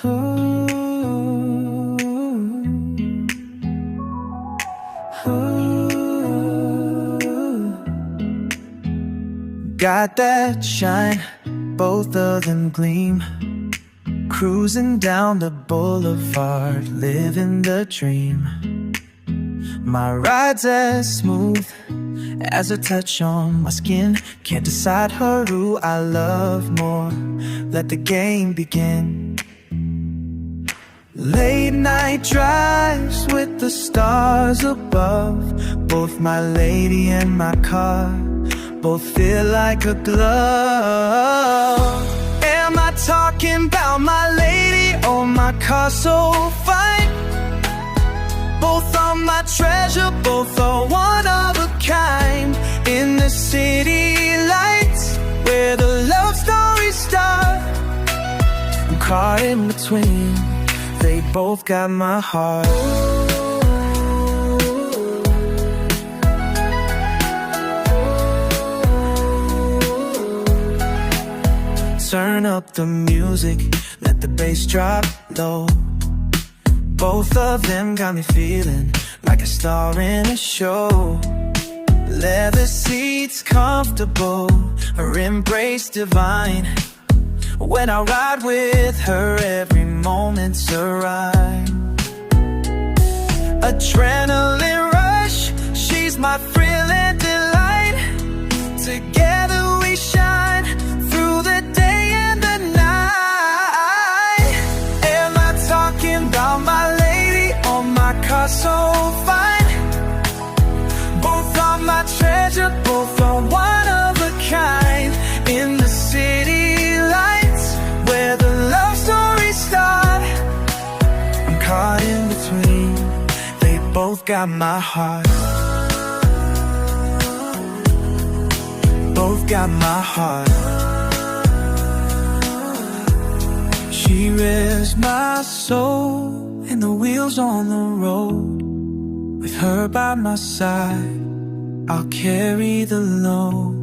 Ooh, ooh. Got that shine, both of them gleam. Cruising down the boulevard, living the dream. My ride's as smooth as a touch on my skin. Can't decide her who I love more. Let the game begin. Late night drives with the stars above. Both my lady and my car both feel like a glove. Am I talking about my lady or my car so fine? Both are my treasure, both are one of a kind. In the city lights, where the love stories start, I'm caught in between. They both got my heart. Turn up the music, let the bass drop low. Both of them got me feeling like a star in a show. Leather seats comfortable, her embrace divine. When I ride with her, every moment's a ride. Adrenaline rush, she's my thrill and delight. Together we shine through the day and the night. Am I talking about my lady or my car so fine? Both are my treasure, both are one of a kind. In the city lights, where the love stories start, I'm caught in between. They both got my heart. Both got my heart. She revs my soul, and the wheels on the road. With her by my side, I'll carry the load.